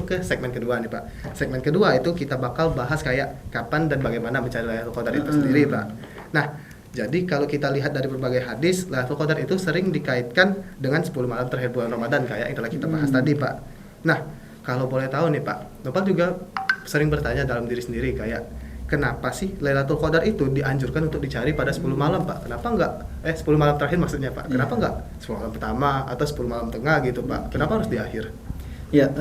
ke segmen kedua nih Pak. Segmen kedua itu kita bakal bahas kayak kapan dan bagaimana mencari Lailatul Qadar itu sendiri Pak. Nah, jadi kalau kita lihat dari berbagai hadis, Lailatul Qadar itu sering dikaitkan dengan 10 malam terakhir bulan Ramadan kayak yang telah kita bahas tadi Pak. Nah, kalau boleh tahu nih Pak, Nopal juga sering bertanya dalam diri sendiri kayak kenapa sih Lailatul Qadar itu dianjurkan untuk dicari pada 10 malam Pak? Kenapa enggak 10 malam terakhir maksudnya Pak? Kenapa enggak 10 malam pertama atau 10 malam tengah gitu Pak? Kenapa harus di akhir? Ya,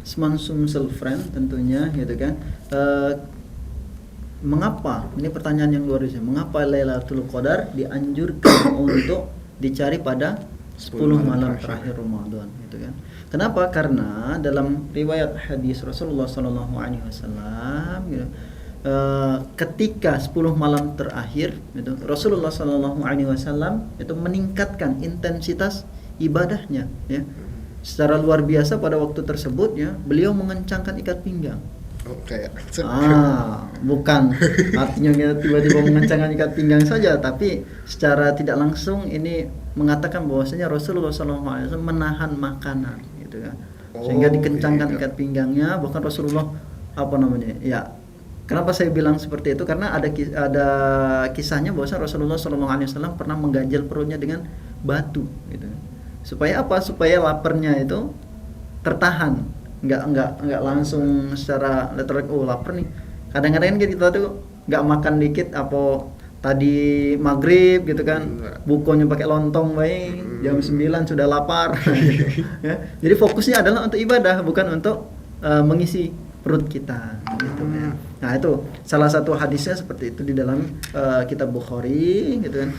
semansum selfriend tentunya gitu kan. Mengapa? Ini pertanyaan yang luar biasa. Mengapa Lailatul Qadar dianjurkan untuk dicari pada 10 malam terakhir Ramadan gitu kan? Kenapa? Karena dalam riwayat hadis Rasulullah SAW gitu, ketika 10 malam terakhir gitu, Rasulullah SAW itu meningkatkan intensitas ibadahnya ya. Secara luar biasa pada waktu tersebut ya, beliau mengencangkan ikat pinggang. Oke. Bukan artinya tiba-tiba mengencangkan ikat pinggang saja, tapi secara tidak langsung ini mengatakan bahwasanya Rasulullah SAW menahan makanan gitu kan. Sehingga dikencangkan ikat pinggangnya, bahkan Rasulullah ya, kenapa saya bilang seperti itu? Karena ada kisahnya bahwa Rasulullah SAW pernah mengganjal perutnya dengan batu gitu. Supaya apa? Supaya laparnya itu tertahan, nggak langsung secara literal lapar nih. Kadang-kadang kita tuh nggak makan dikit apa tadi maghrib gitu kan, bukunya pakai lontong baik, jam 9 sudah lapar. Ya. Jadi fokusnya adalah untuk ibadah, bukan untuk mengisi perut kita gitu ya. Nah, itu salah satu hadisnya seperti itu di dalam kitab Bukhari gitu kan.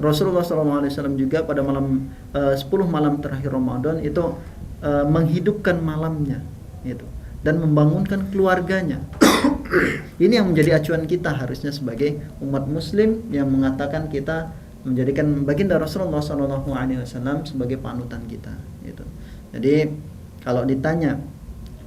Rasulullah SAW juga pada malam 10 malam terakhir Ramadan itu menghidupkan malamnya gitu dan membangunkan keluarganya. Ini yang menjadi acuan kita harusnya sebagai umat muslim yang mengatakan kita menjadikan baginda Rasulullah SAW sebagai panutan kita gitu. Jadi kalau ditanya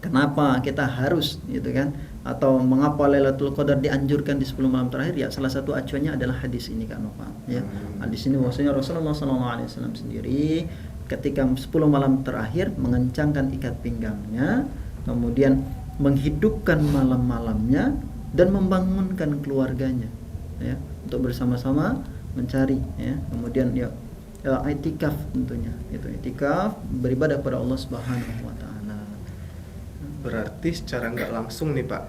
kenapa kita harus gitu kan, atau mengapa Lailatul Qadar dianjurkan di 10 malam terakhir, ya salah satu acuannya adalah hadis ini Kak Nova ya. Hadis ini bahwasanya Rasulullah SAW sendiri ketika 10 malam terakhir mengencangkan ikat pinggangnya, kemudian menghidupkan malam-malamnya dan membangunkan keluarganya ya, untuk bersama-sama mencari ya. Kemudian ya i'tikaf tentunya, itu i'tikaf beribadah kepada Allah Subhanahu wa taala. Berarti secara nggak langsung nih Pak,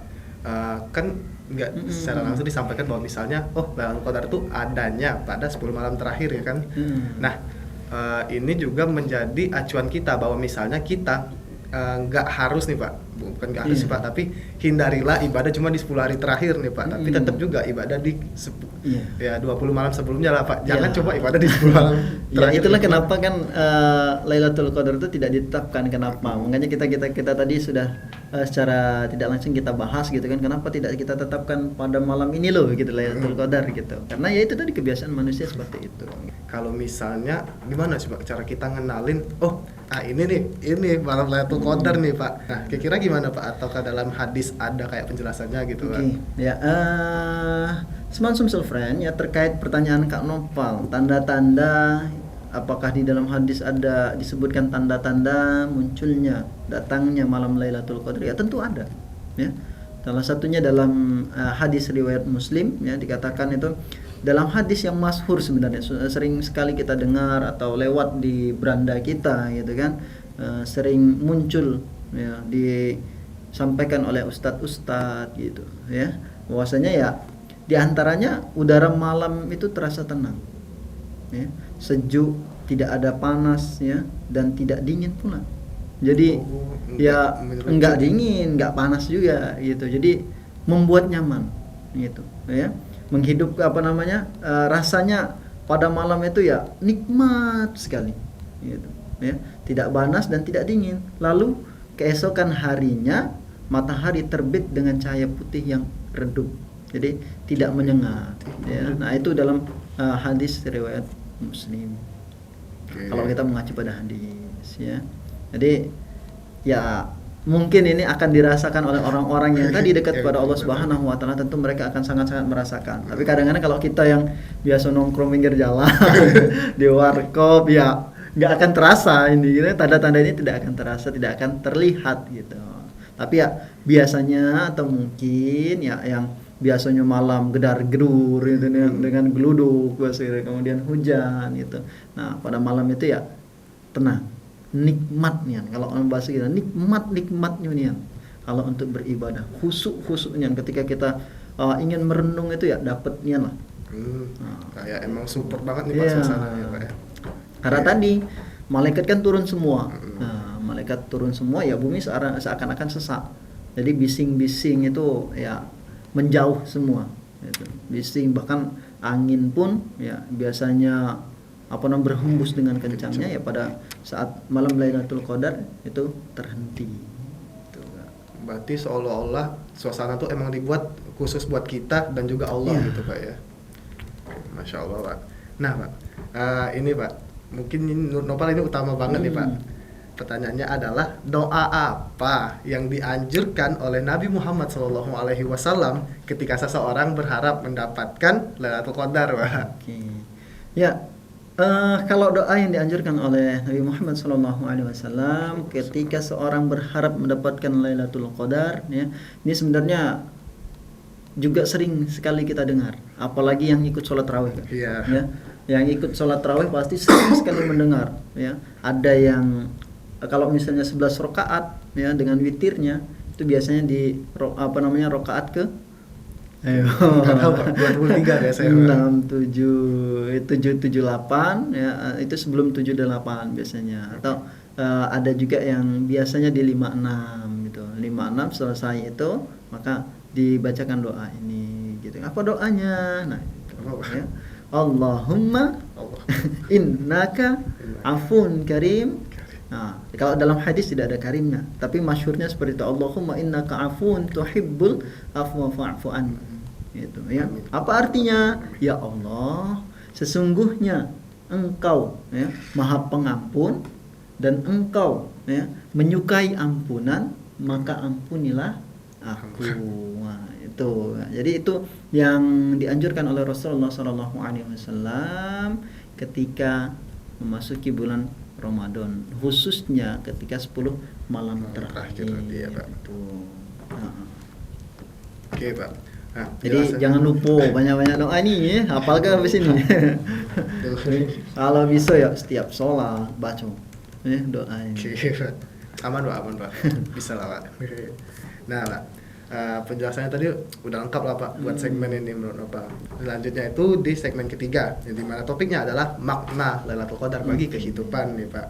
kan nggak secara langsung disampaikan bahwa misalnya Lailatul Qadar itu adanya pada 10 malam terakhir ya kan. Nah, ini juga menjadi acuan kita bahwa misalnya kita nggak harus nih Pak, bukan nggak harus sih Pak, tapi hindarilah ibadah cuma di 10 hari terakhir nih Pak, tapi tetap juga ibadah di 20 malam sebelumnya lah Pak. Jangan coba ibadah di 10 malam terakhir. Ya, itulah kenapa kan Lailatul Qadar itu tidak ditetapkan. Kenapa? Makanya kita tadi sudah secara tidak langsung kita bahas gitu kan, kenapa tidak kita tetapkan pada malam ini loh gitu Lailatul Qadar gitu. Karena ya itu tadi kebiasaan manusia seperti itu. Kalau misalnya gimana sih Pak cara kita ngenalin ini malam Lailatul Qadar nih Pak. Nah, kira-kira gimana Pak? Ataukah dalam hadis ada kayak penjelasannya gitu Pak? Ya, semansum friend ya, terkait pertanyaan Kak Nopal, tanda-tanda apakah di dalam hadis ada disebutkan tanda-tanda munculnya datangnya malam Lailatul Qadar? Ya tentu ada ya. Salah satunya dalam hadis riwayat Muslim ya, dikatakan itu dalam hadis yang masyhur sebenarnya, sering sekali kita dengar atau lewat di beranda kita gitu kan, sering muncul ya, disampaikan oleh ustadz-ustadz gitu ya, bahwasanya ya di antaranya udara malam itu terasa tenang ya, sejuk, tidak ada panas ya, dan tidak dingin pula. Jadi enggak dingin, enggak panas juga gitu. Jadi membuat nyaman gitu ya. Menghidup rasanya pada malam itu ya nikmat sekali gitu ya. Tidak panas dan tidak dingin. Lalu keesokan harinya matahari terbit dengan cahaya putih yang redup. Jadi tidak menyengat ya. Nah, itu dalam hadis riwayat Muslim. Kalau kita mengacu pada hadis ya. Jadi ya mungkin ini akan dirasakan oleh orang-orang yang tadi dekat kepada Allah Subhanahu wa taala, tentu mereka akan sangat-sangat merasakan. Tapi kadang-kadang kalau kita yang biasa nongkrong pinggir jalan di warkop ya nggak akan terasa ini gitu. Tanda-tanda ini tidak akan terasa, tidak akan terlihat gitu. Tapi ya biasanya atau mungkin ya yang biasanya malam gedar-gedur gitu dengan geluduk kemudian hujan gitu. Nah, pada malam itu ya tenang, nikmatnya kalau orang bahasa kita nikmatnya nih kalau untuk beribadah khusuk-khusuknya ketika kita ingin merenung itu ya dapatnya lah. Kayak emang support banget nih Pak suasananya Pak ya. Karena tadi malaikat kan turun semua. Nah, malaikat turun semua ya bumi seakan-akan sesak. Jadi bising-bising itu ya menjauh semua gitu. Bising bahkan angin pun ya biasanya berhembus dengan kencangnya ya pada saat malam Lailatul Qadar itu terhenti. Gitu. Berarti seolah-olah suasana tuh emang dibuat khusus buat kita dan juga Allah gitu Pak ya. Masya Allah Pak. Nah Pak, ini Pak, mungkin Nopal ini utama banget nih Pak. Pertanyaannya adalah doa apa yang dianjurkan oleh Nabi Muhammad SAW ketika seseorang berharap mendapatkan Lailatul Qadar Pak? Oke. Ya, kalau doa yang dianjurkan oleh Nabi Muhammad SAW ketika seorang berharap mendapatkan Lailatul Qadar, ya, ini sebenarnya juga sering sekali kita dengar, apalagi yang ikut sholat tarawih, ya. Yang ikut sholat tarawih pasti sering sekali mendengar, ya. Ada yang kalau misalnya 11 rakaat, ya, dengan witirnya itu biasanya di rakaat ke 23 biasanya 6, 7, 7, 8 ya, itu sebelum 78 biasanya. Atau ada juga yang biasanya di 56 gitu. 56 selesai itu maka dibacakan doa ini gitu. Apa doanya? Nah, gitu, ya. Allahumma innaka afun karim. Nah, kalau dalam hadis tidak ada karimnya, tapi masyhurnya seperti itu. Allahumma innaka afun tuhibbul afwa fa'fu anni. Gitu ya. Apa artinya? Ya Allah, sesungguhnya Engkau ya, Maha Pengampun dan Engkau ya, menyukai ampunan, maka ampunilah aku. Nah, itu. Jadi itu yang dianjurkan oleh Rasulullah SAW ketika memasuki bulan Ramadan, khususnya ketika 10 malam terakhir. Iya, Pak. Oke, Pak. Nah, jadi jangan lupa banyak-banyak doa nih ya. Hafalkan habis ini. Kalau bisa ya setiap sholat baca doa ini. Oke, Pak. Aman Pak. Bisa lah Pak. Nah Pak, penjelasannya tadi udah lengkap lah Pak buat segmen ini menurut Pak. Selanjutnya itu di segmen ketiga, yang dimana topiknya adalah makna Lailatul Qadar bagi kehidupan nih Pak.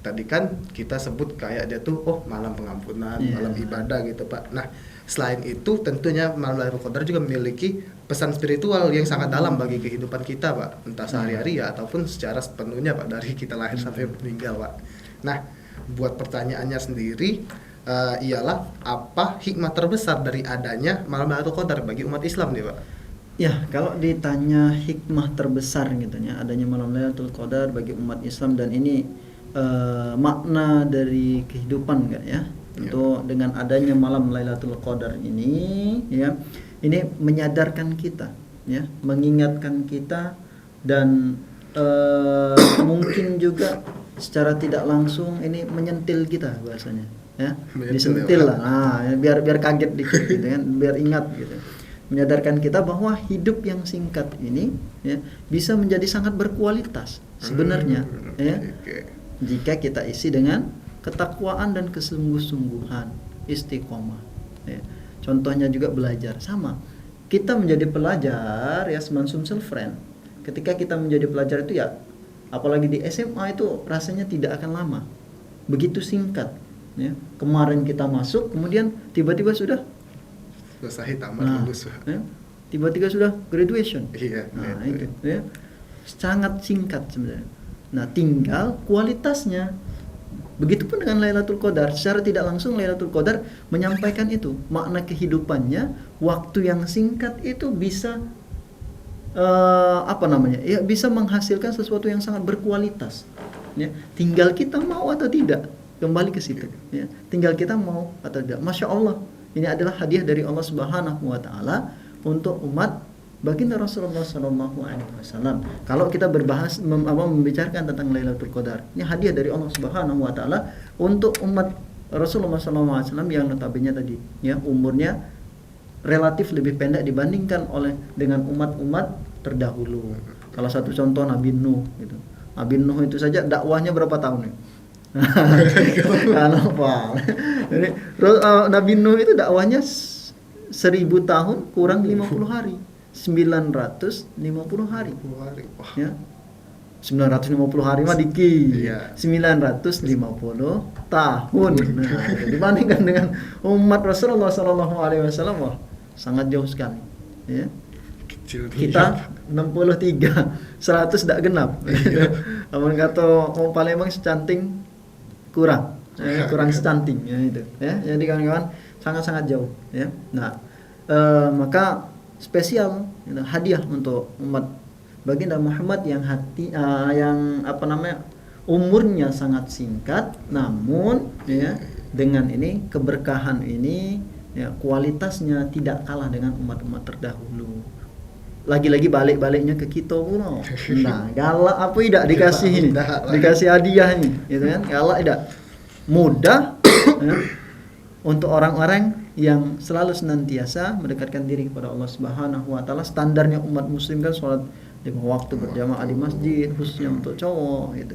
Tadi kan kita sebut kayak dia tuh malam pengampunan, malam ibadah gitu Pak. Nah, selain itu tentunya malam Lailatul Qadar juga memiliki pesan spiritual yang sangat dalam bagi kehidupan kita Pak, entah sehari-hari ya ataupun secara sepenuhnya Pak, dari kita lahir sampai meninggal Pak. Nah, buat pertanyaannya sendiri ialah apa hikmah terbesar dari adanya malam Lailatul Qadar bagi umat Islam nih Pak? Ya, kalau ditanya hikmah terbesar gitu ya, adanya malam Lailatul Qadar bagi umat Islam, dan ini makna dari kehidupan enggak ya? Itu dengan adanya malam Lailatul Qadar ini ya, ini menyadarkan kita ya, mengingatkan kita, dan mungkin juga secara tidak langsung ini menyentil kita bahasanya ya, disentil lah, biar kaget dikit gitu kan, biar ingat gitu, menyadarkan kita bahwa hidup yang singkat ini ya bisa menjadi sangat berkualitas sebenarnya ya, jika kita isi dengan ketakwaan dan kesungguh-sungguhan, istiqomah ya. Contohnya juga belajar, sama kita menjadi pelajar ya, semansum self-friend. Ketika kita menjadi pelajar itu ya, apalagi di SMA itu rasanya tidak akan lama, begitu singkat ya. Kemarin kita masuk, kemudian tiba-tiba sudah selesai tamat lulus ya, tiba-tiba sudah graduation. Nah, itu ya, sangat singkat sebenarnya. Nah, tinggal kualitasnya. Begitupun dengan Lailatul Qadar, secara tidak langsung Lailatul Qadar menyampaikan itu, makna kehidupannya. Waktu yang singkat itu bisa ya, bisa menghasilkan sesuatu yang sangat berkualitas ya. Tinggal kita mau atau tidak, kembali ke situ ya. Tinggal kita mau atau tidak. Masya Allah, ini adalah hadiah dari Allah Subhanahu wa Ta'ala untuk umat baginda Rasulullah Shallallahu Alaihi Wasallam. Kalau kita membicarakan tentang Lailatul Qadar, ini hadiah dari Allah Subhanahu Wa Taala untuk umat Rasulullah Shallallahu Alaihi Wasallam yang notabene tadi, ya, umurnya relatif lebih pendek dibandingkan dengan umat-umat terdahulu. Salah satu contoh Nabi Nuh, gitu. Nabi Nuh itu saja dakwahnya berapa tahun ya? Jadi Nabi Nuh itu dakwahnya 1000 tahun kurang 50 hari. 950 hari. Ya. 950 hari mah dikit. 950 tahun. Nah, dibandingkan dengan umat Rasulullah sallallahu alaihi wasallam, wah, sangat jauh sekali. Ya. Kita 63, 100 dak genap. Amun kata wong Palembang secanting kurang secanting ya itu. Ya. Jadi kawan-kawan sangat-sangat jauh, ya. Nah, maka spesial hadiah untuk umat baginda Muhammad yang umurnya sangat singkat, namun ya dengan ini keberkahan ini, ya, kualitasnya tidak kalah dengan umat-umat terdahulu. Lagi-lagi balik-baliknya ke kita pula. Nah, galak apa tidak dikasih hadiah ini, gitu kan? Galak tidak mudah ya, untuk orang-orang yang selalu senantiasa mendekatkan diri kepada Allah Subhanahu Wa Taala. Standarnya umat Muslim kan sholat 5 waktu berjamaah di masjid, khususnya untuk cowok, gitu.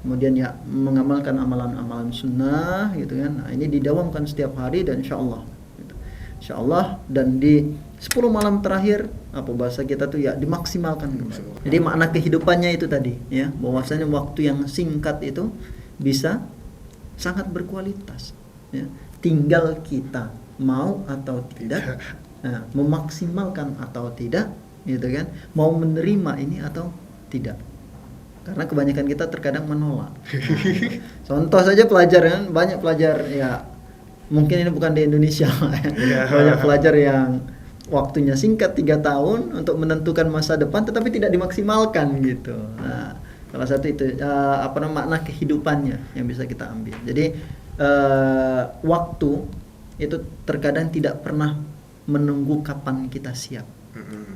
Kemudian ya mengamalkan amalan-amalan sunnah, gitu kan. Nah, ini didawamkan setiap hari dan insyaallah, gitu. Insyaallah, dan di 10 malam terakhir, apa bahasa kita tuh ya, dimaksimalkan kembali. Jadi makna kehidupannya itu tadi, ya, bahwasanya waktu yang singkat itu bisa sangat berkualitas, ya. Tinggal kita mau atau tidak, nah, memaksimalkan atau tidak, gitu kan, mau menerima ini atau tidak. Karena kebanyakan kita terkadang menolak. Nah, contoh saja pelajar, banyak pelajar, ya mungkin ini bukan di Indonesia, banyak pelajar yang waktunya singkat 3 tahun untuk menentukan masa depan, tetapi tidak dimaksimalkan, gitu. Nah, salah satu itu makna kehidupannya yang bisa kita ambil. Jadi waktu itu terkadang tidak pernah menunggu kapan kita siap.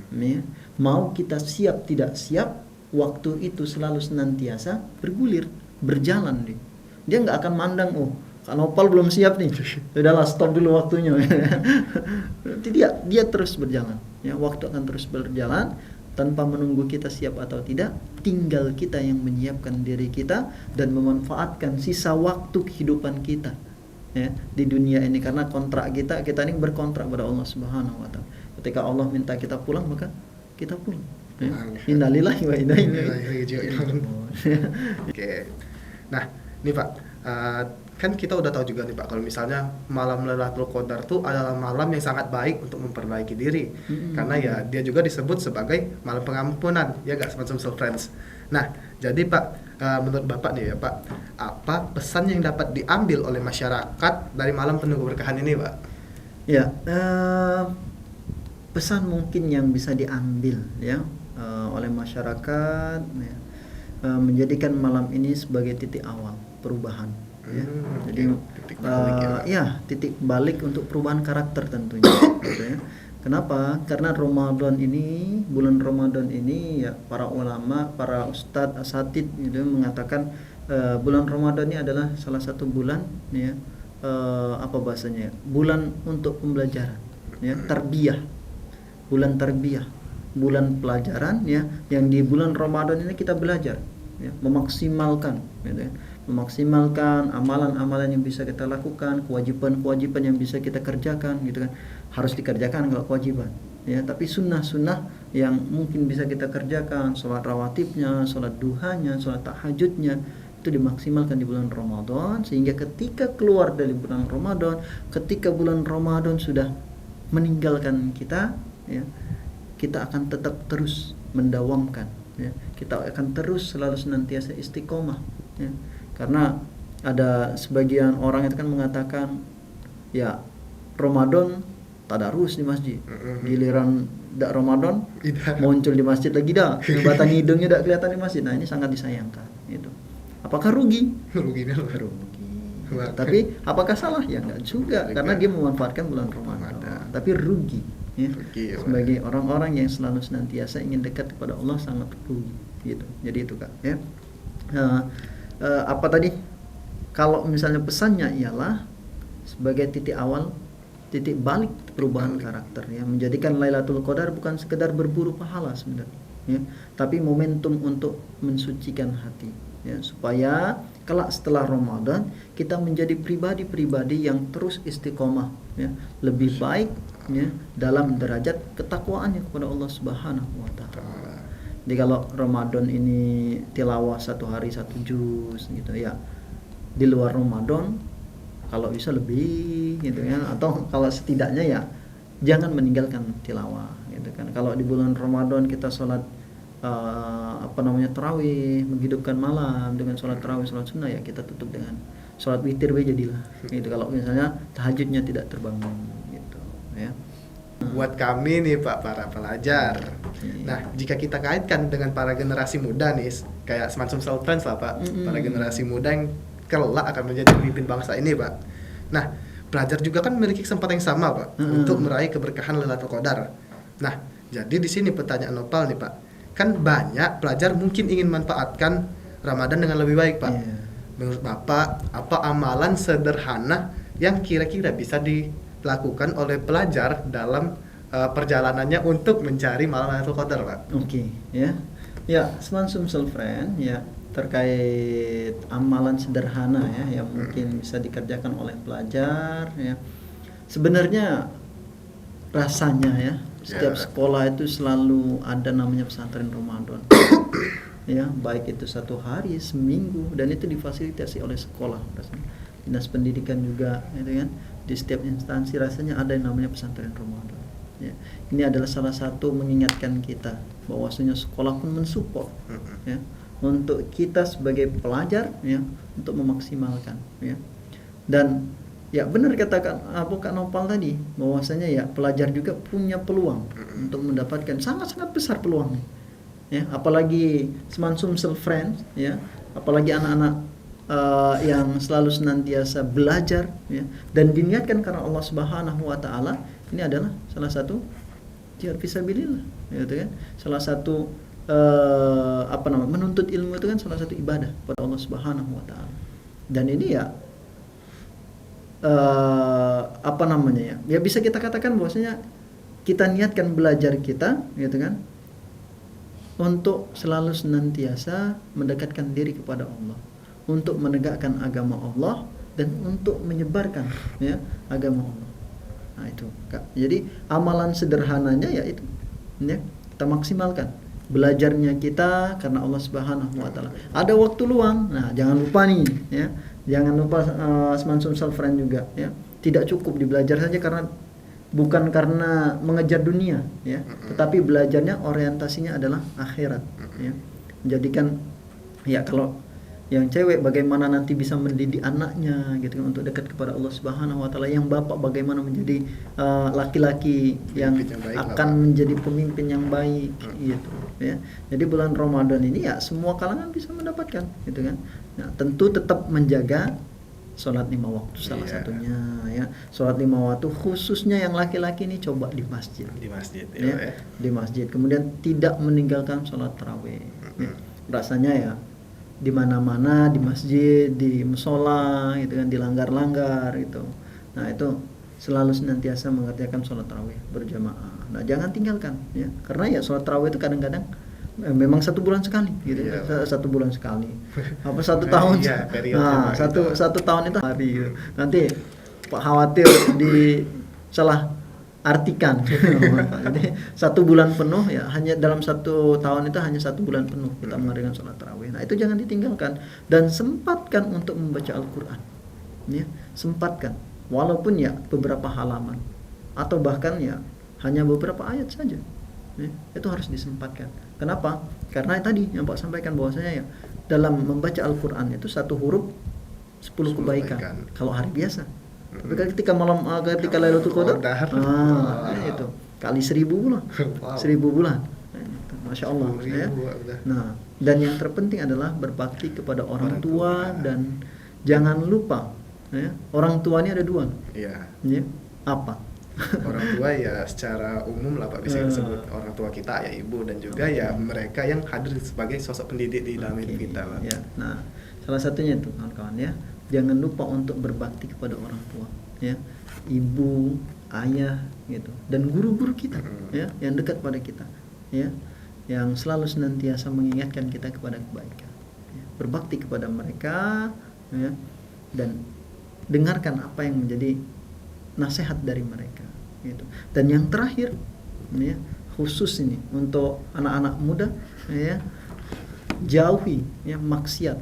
Ya. Mau kita siap tidak siap, waktu itu selalu senantiasa bergulir, berjalan dia. Dia nggak akan mandang, oh, Kak Nopal belum siap nih, udahlah stop dulu waktunya. Dia terus berjalan. Ya, waktu akan terus berjalan tanpa menunggu kita siap atau tidak. Tinggal kita yang menyiapkan diri kita dan memanfaatkan sisa waktu kehidupan kita, ya, di dunia ini. Karena kontrak kita ini berkontrak pada Allah Subhanahu Wa Taala. Ketika Allah minta kita pulang, maka kita pulang. Ya. Innalillahi wa inna ilaihi raji'un. Oke. Nah, nih Pak, kan kita udah tahu juga nih Pak, kalau misalnya malam Lailatul Qadar itu adalah malam yang sangat baik untuk memperbaiki diri. Karena ya dia juga disebut sebagai malam pengampunan, ya nggak, semacam self-friends. Nah, jadi Pak, menurut Bapak nih ya Pak, apa pesan yang dapat diambil oleh masyarakat dari malam penuh keberkahan ini, Pak? Ya, pesan mungkin yang bisa diambil, ya, oleh masyarakat, ya, menjadikan malam ini sebagai titik awal perubahan. Ya. Jadi titik balik, titik balik untuk perubahan karakter tentunya. Gitu ya. Kenapa? Karena bulan Ramadan ini, ya, para ulama, para ustadz, asatid gitu mengatakan bulan Ramadan ini adalah salah satu bulan, ya, bulan untuk pembelajaran, ya, tarbiyah, bulan pelajaran, ya, yang di bulan Ramadan ini kita belajar, ya, memaksimalkan, gitu ya. Memaksimalkan amalan-amalan yang bisa kita lakukan, kewajiban-kewajiban yang bisa kita kerjakan, gitu kan. Harus dikerjakan kalau kewajiban, ya, tapi sunnah-sunnah yang mungkin bisa kita kerjakan, sholat rawatibnya, sholat duhanya, sholat tahajudnya, itu dimaksimalkan di bulan Ramadan, sehingga ketika keluar dari bulan Ramadan, ketika bulan Ramadan sudah meninggalkan kita, ya, kita akan tetap terus mendawamkan, ya, kita akan terus selalu senantiasa istiqomah, ya. Karena ada sebagian orang itu kan mengatakan, ya, Ramadan tadarus di masjid, giliran dak Ramadan muncul di masjid lagi dah, batang hidungnya dak kelihatan di masjid. Nah, ini sangat disayangkan, itu. Apakah rugi? Rugi. Tapi apakah salah? Ya enggak juga, karena dia memanfaatkan bulan Ramadan. Tapi rugi, ya. Rugi, Pak. Sebagai orang-orang yang selalu senantiasa ingin dekat kepada Allah sangat rugi gitu. Jadi itu Kak ya. Apa tadi? Kalau misalnya pesannya ialah sebagai titik awal, titik balik perubahan karakter ya, menjadikan Lailatul Qadar bukan sekedar berburu pahala sebenarnya ya, tapi momentum untuk mensucikan hati ya, supaya kelak setelah Ramadan kita menjadi pribadi-pribadi yang terus istiqomah ya, lebih baik ya dalam derajat ketakwaannya kepada Allah Subhanahu wa taala. Jadi kalau Ramadan ini tilawah 1 hari 1 juz gitu ya, di luar Ramadan kalau bisa lebih gitu kan, atau kalau setidaknya ya jangan meninggalkan tilawah gitu kan. Kalau di bulan Ramadan kita sholat tarawih, menghidupkan malam dengan sholat tarawih, sholat sunnah, ya kita tutup dengan sholat witir jadilah gitu. Kalau misalnya tahajudnya tidak terbangun gitu ya. Buat kami nih Pak, para pelajar. Nah, jika kita kaitkan dengan para generasi muda nih, kayak semacam self friends lah Pak, para generasi muda yang kelak akan menjadi pemimpin bangsa ini Pak. Nah, pelajar juga kan memiliki kesempatan yang sama Pak untuk meraih keberkahan Lailatul Qadar. Nah, jadi di sini pertanyaan Nopal nih Pak, kan banyak pelajar mungkin ingin manfaatkan Ramadan dengan lebih baik Pak. Menurut Bapak, apa amalan sederhana yang kira-kira bisa dilakukan oleh pelajar dalam perjalanannya untuk mencari malam Lailatul Qadar Pak? Oke, ya. Ya, semacam self friend ya, terkait amalan sederhana ya yang mungkin bisa dikerjakan oleh pelajar ya. Sebenarnya rasanya ya setiap sekolah itu selalu ada namanya pesantren Ramadan. Ya, baik itu 1 hari, seminggu, dan itu difasilitasi oleh sekolah, dinas pendidikan juga gitu kan. Di setiap instansi rasanya ada yang namanya pesantren Ramadan. Ya. Ini adalah salah satu mengingatkan kita bahwasanya sekolah pun mensupport ya, untuk kita sebagai pelajar ya, untuk memaksimalkan ya. Dan ya benar katakan Kak Nopal tadi, bahwasanya ya pelajar juga punya peluang untuk mendapatkan sangat-sangat besar peluangnya ya, apalagi semacam self friends ya, apalagi anak-anak yang selalu senantiasa belajar ya, dan diniatkan karena Allah Subhanahu wa taala. Ini adalah salah satu jihad fisabilillah gitu kan. Salah satu menuntut ilmu itu kan salah satu ibadah pada Allah Subhanahu wa taala. Dan ini ya ya bisa kita katakan bahwasanya kita niatkan belajar kita gitu kan untuk selalu senantiasa mendekatkan diri kepada Allah, untuk menegakkan agama Allah dan untuk menyebarkan ya agama Allah. Nah itu Kak. Jadi amalan sederhananya ya itu ya, kita maksimalkan belajarnya kita karena Allah Subhanahu wa taala. Ada waktu luang. Nah, jangan lupa nih ya. Jangan lupa semacam self friend juga ya. Tidak cukup dibelajar saja bukan karena mengejar dunia ya, tetapi belajarnya orientasinya adalah akhirat ya. Menjadikan ya kalau yang cewek bagaimana nanti bisa mendidik anaknya gitu kan untuk dekat kepada Allah Subhanahu wa taala, yang bapak bagaimana menjadi laki-laki yang akan menjadi pemimpin yang baik gitu ya. Jadi bulan Ramadan ini ya semua kalangan bisa mendapatkan gitu kan. Nah, tentu tetap menjaga sholat 5 waktu salah satunya ya. Sholat 5 waktu khususnya yang laki-laki ini coba di masjid. Di masjid ya. Di masjid. Kemudian tidak meninggalkan sholat tarawih. Ya. Rasanya ya di mana-mana, di masjid, di musola gitu kan, dilanggar-langgar gitu. Nah, itu selalu senantiasa mengerjakan sholat tarawih berjamaah. Nah, jangan tinggalkan ya. Karena ya sholat tarawih itu kadang-kadang memang 1 bulan sekali gitu. 1 bulan sekali. Apa 1 tahun? Nah, satu tahun itu hari gitu. Nanti Pak khawatir salah artikan. Jadi 1 bulan penuh ya, hanya dalam 1 tahun itu hanya 1 bulan penuh kita mengadakan sholat tarawih. Nah itu jangan ditinggalkan dan sempatkan untuk membaca Al-Quran ya, sempatkan walaupun ya beberapa halaman atau bahkan ya hanya beberapa ayat saja ya, itu harus disempatkan. Kenapa? Karena tadi yang Pak sampaikan bahwasanya ya dalam membaca Al-Quran itu 1 huruf 10 kebaikan kalau hari biasa. Tapi ketika Lailatul Qadar, itu kali 1000 bulan, 1000 bulan, masya Allah. Ya. Nah, dan yang terpenting adalah berbakti kepada orang tua dan jangan lupa, ya, orang tua ini ada 2. Iya. Ya, apa? Orang tua ya secara umum lah Pak, bisa disebut orang tua kita, ya ibu, dan juga ya mereka yang hadir sebagai sosok pendidik di dalam hidup kita Pak. Ya. Nah, salah satunya itu kawan-kawan ya, jangan lupa untuk berbakti kepada orang tua ya, ibu, ayah gitu, dan guru-guru kita ya, yang dekat pada kita ya, yang selalu senantiasa mengingatkan kita kepada kebaikan ya. Berbakti kepada mereka ya, dan dengarkan apa yang menjadi nasihat dari mereka gitu. Dan yang terakhir ya, khusus ini untuk anak-anak muda ya, jauhi ya maksiat,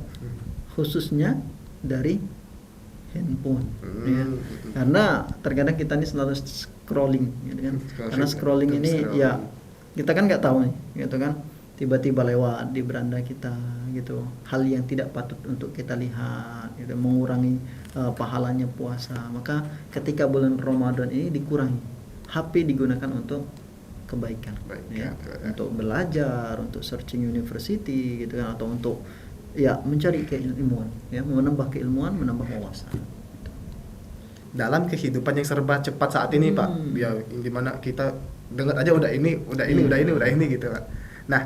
khususnya dari handphone ya. Karena terkadang kita ini selalu scrolling gitu kan. Karena scrolling ini ya kita kan nggak tahu nih gitu kan, tiba-tiba lewat di beranda kita gitu, hal yang tidak patut untuk kita lihat gitu, mengurangi pahalanya puasa. Maka ketika bulan Ramadan ini dikurangi, HP digunakan untuk kebaikan ya, untuk belajar, untuk searching university gitu kan, atau untuk ya mencari keilmuan ya, menambah keilmuan, menambah wawasan. Dalam kehidupan yang serba cepat saat ini Pak, ya dimana kita dengar aja udah ini gitu Pak. Nah,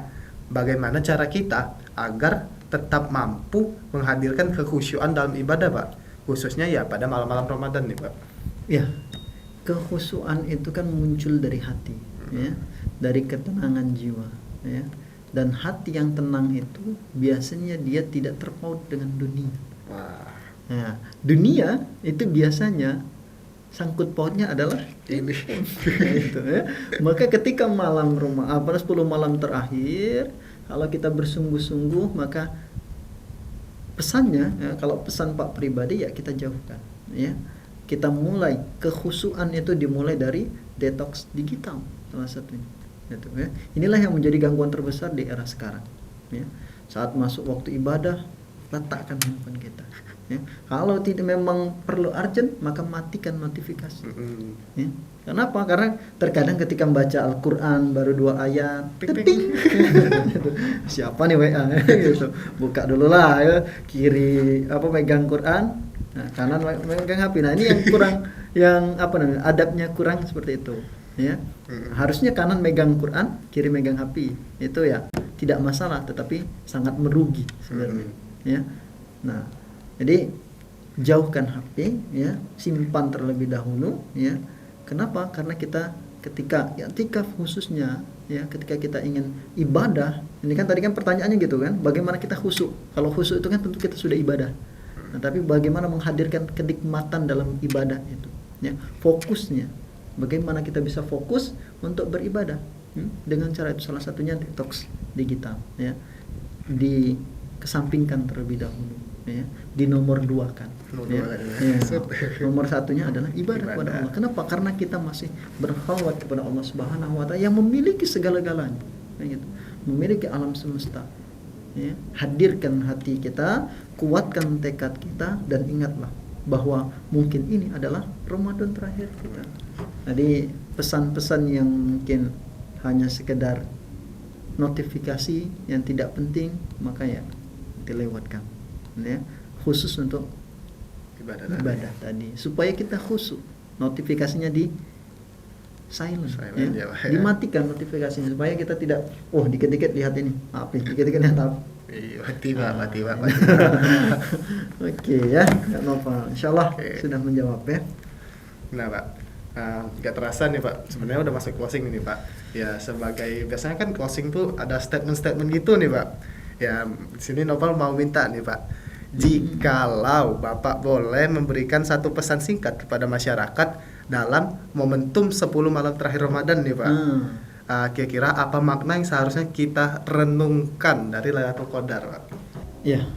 bagaimana cara kita agar tetap mampu menghadirkan kekhusyuan dalam ibadah Pak, khususnya ya pada malam-malam Ramadan nih Pak? Ya, kekhusyuan itu kan muncul dari hati ya, dari ketenangan jiwa ya. Dan hati yang tenang itu biasanya dia tidak terpaut dengan dunia. Wah. Nah, dunia itu biasanya sangkut pautnya adalah Ini. itu ya. Maka ketika malam 10 malam terakhir, kalau kita bersungguh-sungguh, maka pesannya ya, kalau pesan Pak pribadi ya kita jauhkan ya. Kita mulai kekhusyuan itu dimulai dari detox digital salah satunya. Gitu, ya. Inilah yang menjadi gangguan terbesar di era sekarang ya. Saat masuk waktu ibadah, letakkan handphone kita ya. Kalau tidak memang perlu urgent, maka matikan notifikasi ya. Kenapa? Karena terkadang ketika membaca Al-Quran baru 2 ayat, ting. Siapa nih WA gitu. Buka dulu lah ya. Kiri megang Quran, nah, kanan megang HP. Nah, ini yang kurang, yang adabnya kurang seperti itu ya. Harusnya kanan megang Quran, kiri megang HP. Itu ya tidak masalah, tetapi sangat merugi sebenarnya ya. Nah, jadi jauhkan HP ya, simpan terlebih dahulu ya. Kenapa? Karena kita ketika khususnya ya, ketika kita ingin ibadah, ini kan tadi kan pertanyaannya gitu kan, bagaimana kita khusyuk? Kalau khusyuk itu kan tentu kita sudah ibadah. Nah, tapi bagaimana menghadirkan kenikmatan dalam ibadah itu ya, fokusnya. Bagaimana kita bisa fokus untuk beribadah dengan cara itu, salah satunya detox digital ya, dikesampingkan terlebih dahulu ya, dinomor 2kan ya. Nomor satunya adalah ibadah kepada Allah. Kenapa? Karena kita masih berkhawat kepada Allah Subhanahu wa Ta'ala yang memiliki segala-galanya ya, gitu. Memiliki alam semesta ya. Hadirkan hati kita, kuatkan tekad kita, dan ingatlah bahwa mungkin ini adalah Ramadan terakhir kita. Jadi pesan-pesan yang mungkin hanya sekedar notifikasi yang tidak penting, maka ya dilewatkan ya, khusus untuk ibadah tadi, supaya kita khusyuk. Notifikasinya di silent ya. Dimatikan notifikasinya supaya kita tidak dikit-dikit lihat ini apa, dikit-dikit lihat apa. Mati Pak. Oke ya, nggak apa-apa. Insyaallah sudah menjawab ya. Nah Pak, nggak terasa nih Pak, sebenarnya udah masuk closing ini Pak. Ya sebagai biasanya kan closing tuh ada statement-statement gitu nih Pak. Ya di sini Novel mau minta nih Pak, jikalau Bapak boleh memberikan satu pesan singkat kepada masyarakat dalam momentum 10 malam terakhir Ramadan nih Pak. Kira-kira apa makna yang seharusnya kita renungkan dari Lailatul Qadar Pak? Ya,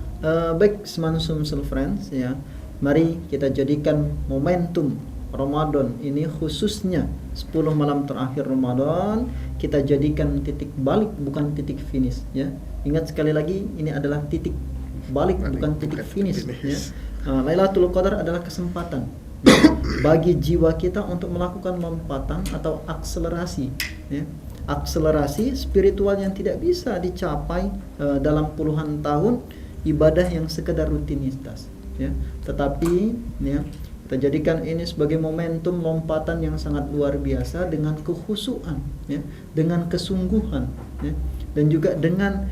baik Semansum Friends ya. Mari kita jadikan momentum Ramadan ini, khususnya 10 malam terakhir Ramadan, kita jadikan titik balik, bukan titik finish ya. Ingat sekali lagi, ini adalah titik balik, bukan titik finish ya. Lailatul Qadar adalah kesempatan bagi jiwa kita untuk melakukan lompatan atau akselerasi ya. Akselerasi spiritual yang tidak bisa dicapai dalam puluhan tahun ibadah yang sekedar rutinitas ya. Tetapi ya, Kita jadikan ini sebagai momentum lompatan yang sangat luar biasa dengan kekhusyuan, ya, dengan kesungguhan, ya, dan juga dengan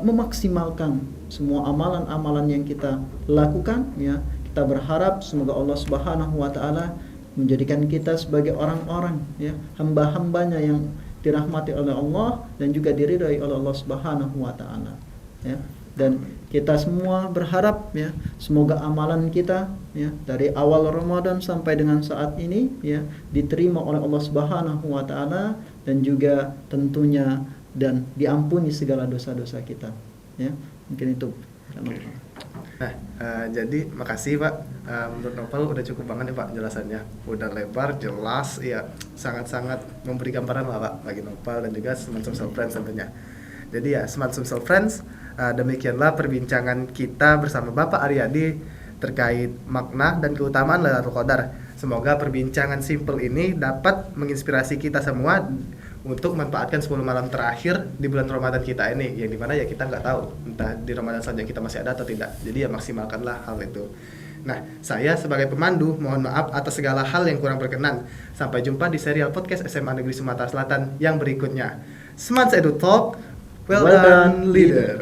memaksimalkan semua amalan-amalan yang kita lakukan, ya. Kita berharap semoga Allah Subhanahu wa taala menjadikan kita sebagai orang-orang, ya, hamba-hambanya yang dirahmati oleh Allah dan juga diridhai oleh Allah Subhanahu wa taala, ya. Dan kita semua berharap, ya, semoga amalan kita, ya, dari awal Ramadan sampai dengan saat ini, ya, diterima oleh Allah Subhanahu wa taala dan juga tentunya dan diampuni segala dosa-dosa kita, ya. Mungkin itu. Nah, jadi makasih Pak. Menurut Novel udah cukup banget ya Pak penjelasannya. Udah lebar, jelas, ya sangat-sangat memberi gambaran lah Pak bagi Novel dan juga Smart Social Friends tentunya. Jadi ya Smart Social Friends, demikianlah perbincangan kita bersama Bapak Aryadi terkait makna dan keutamaan Lailatul Qadar. Semoga perbincangan simple ini dapat menginspirasi kita semua untuk memanfaatkan 10 malam terakhir di bulan Ramadan kita ini, yang dimana ya kita nggak tahu entah di Ramadan selanjutnya kita masih ada atau tidak. Jadi ya maksimalkanlah hal itu. Nah, saya sebagai pemandu mohon maaf atas segala hal yang kurang berkenan. Sampai jumpa di serial podcast SMA Negeri Sumatera Selatan yang berikutnya. Smart Edu Talk, well done leader.